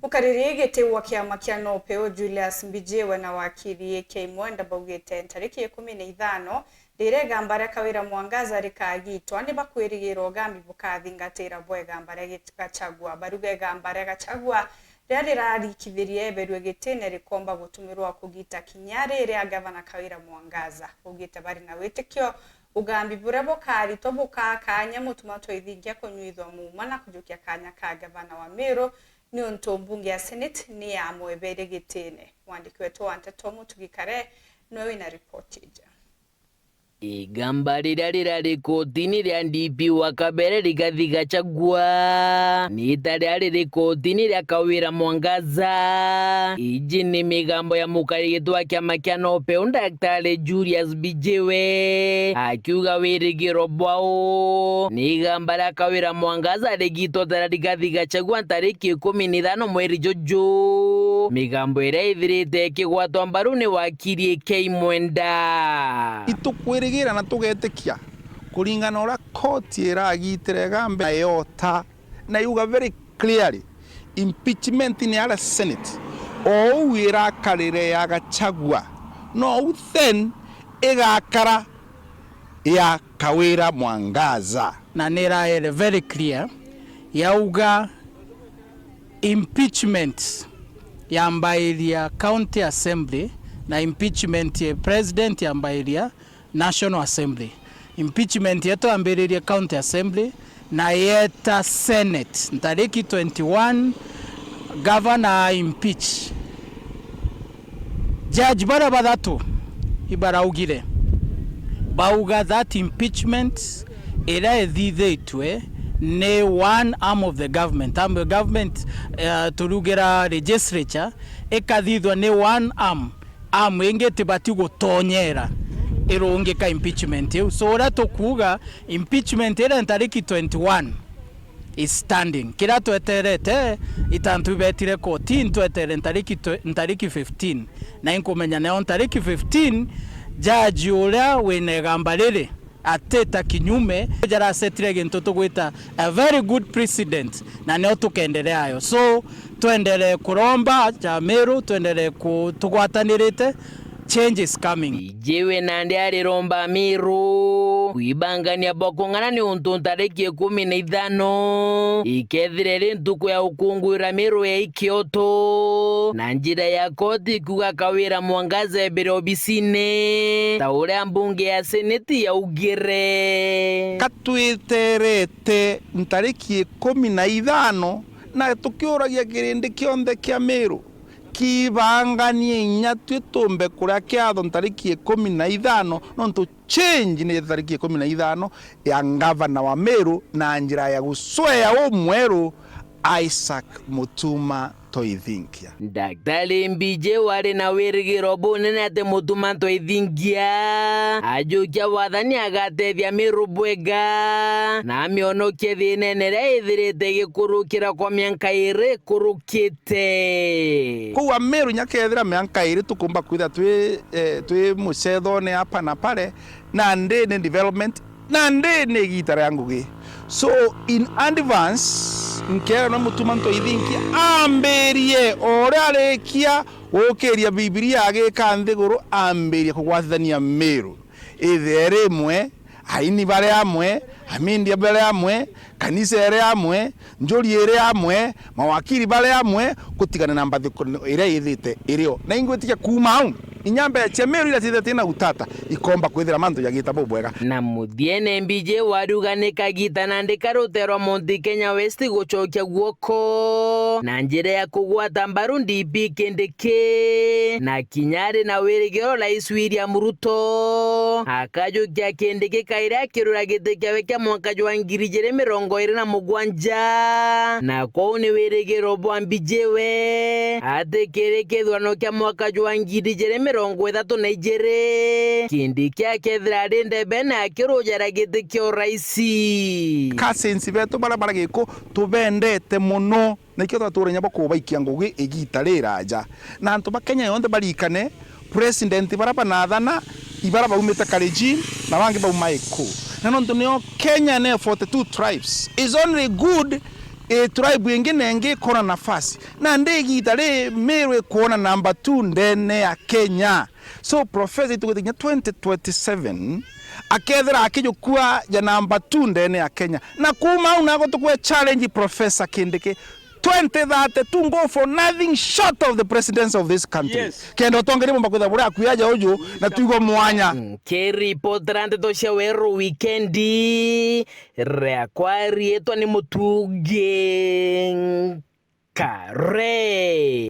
Kwarîria gĩtĩwa kĩama kĩa NOPEO JULIUS MBIJIWE na wakiri K baugĩte tarĩki 15 rĩrĩa IGAMBA rĩa KAWIRA mwangaza rĩkagitwa nĩ bakwĩrĩgĩrwo UGAMBI bukathingatĩra bwa IGAMBA rĩa GACHAGUA baruga IGAMBA rĩa GACHAGUA rĩa rĩrarikithirie eberwe gĩtĩne rĩkomba gũtũmĩrwo kũgita kinya rĩrĩa gavana KAWIRA mwangaza ugĩte bari na wĩtĩkio UGAMBI bũrĩa bũkaritwo bũkakanya MUTUMA twaithingia kũnyuithwa MUUMA na kũjukia kanya ka gavana wa Meru ni onto mbunge ya Senate ni ya mwebere gĩtĩne. Wandiki wetu wante Tomu tugikare nowe na ripoti ja. IGAMBA rĩrĩa kotini rĩa DP wa kabere rigathi GACHAGUA nita rĩrĩ kotini rĩa KAWIRA mwangaza iji ni migambo ya mũkarĩgĩtwa kĩama kĩa NOPEO Daktari Julius MBIJIWE akiuga wĩrĩgĩro bwao ni IGAMBA rĩa KAWIRA mwangaza rĩgitwo rigathi GACHAGUA tarĩki 15 mweri JUJU migambo ĩrĩa ithirĩte ĩkĩgwatwo mbaru nĩ wakiri K Itukwirigira na tugetekia kuringana ora court iragitire IGAMBA yota na yuga very clearly impeachment ni ala Senate o wira karire ya GACHAGUA no then igakara ya KAWIRA mwangaza na nera ele very clear yauga impeachment ya Mbairia County Assembly na impeachment ya president ya Mbairia National Assembly. Impeachment yetu Mbairia County Assembly na yeta Senate. Ntariki 21 governor impeach. Judge bara badatu ibara ugire. Bauga that impeachment era ethithetwe ne one arm of the government. The government turugera legislature ekathithwa ne one arm ingete bati gutonyera irongeka impeachment eu so ora tokuga impeachment era ntariki 21 is standing kira tweterete itantu betire kotini twetere ntariki 15 na inkomenya na ntariki 15 judge ora wene IGAMBA rĩrĩ ateta kinyume jara setire gento tugwita a very good precedent na neo tukendelea ayo so tuendelee kuromba ja Meru tuendelee kutugwatanirite change is coming. MBIJIWE nandi ariromba Meru kuibangania bokongana ni untu tariki 15 ikethire rintuku ya ukungwira Meru ya ikioto na njira ya koti kuga KAWIRA mwangaza ebere obisine ta uria mbunge ya Senate ya ugire katwiterete ntariki 15 na tukiuragia kirindi kionthe kia Meru kibanganie inya twitumbe kuria kiatho ntariki 15 nontu change ni tariki 15 ya gavana wa Meru na njira ya guswea mweru Isaac Mutuma toithingia. Daktari MBIJIWE ari na wĩrĩgĩro bunene ati Mutuma toithingia ajukia wathani agatethia Meru bwega na mĩonokie thĩna ĩrĩa ĩthirĩte gĩkũrũkĩra kwa mĩaka 2 kũrũkĩte kwa Meru nyakethira mĩaka 2 tukumba kwitha twi mucethone hapa na pale na ndene development na ndene gitara yangugi so in advance nkera no Mutuma ntoithingia amberie ora rekia wokeria Biblia agika nthiguru amberie kugwathania Meru ithere mwe haini bare amwe amindi bare amwe kanisa ere amwe njori ere amwe mawakiri bare amwe kutigana na mbathi ire ithite irio na ingwetikia kuma hau inyambe cha Meru ila tithete na utata ikomba kwithira mantu yagita bobwega na muthiene MBIJIWE waruga ni KAGITA na ndikaruterwa Mount Kenya West gucokia guoko na njira ya kugwata mbaru DP Kindiki na kinyari na wĩrĩgĩro Rais William Ruto akajukia Kindiki kaira kirura gĩtĩ kĩawe kĩa mwaka wa 2027 na kwao ni wĩrĩgĩro bwa MBIJIWE ati kĩrĩ kĩthurano kĩa mwaka wa 2032 Kindiki akethira ndembe na akirujara gĩtĩ kĩa raisi kasensi betu bara giko tubendete muno nikio twaturenya bakubaikia ngugi igita riraja na antu bakenya yonde barikane president bara banathana ibara baumite Kalenjin na bangi baumaiko na nonto nio Kenya ne 42 tribes is only good tribe ingine ngi kona nafasi na ndigi tare merwe kuona number 2 ndene ya Kenya. So professor tukinya 2027 akethera akijukua ya number 2 ndene ya Kenya na kuma unago tukwe challenge Professor Kindiki 2030 go for nothing short of the presidency of this country. Yes. Kendo tongere mumba kwitha bura akuyaja uju na tuigo mwanya. Keripotrante tosha weru weekendi rea kwari etwa ni mutuge kare.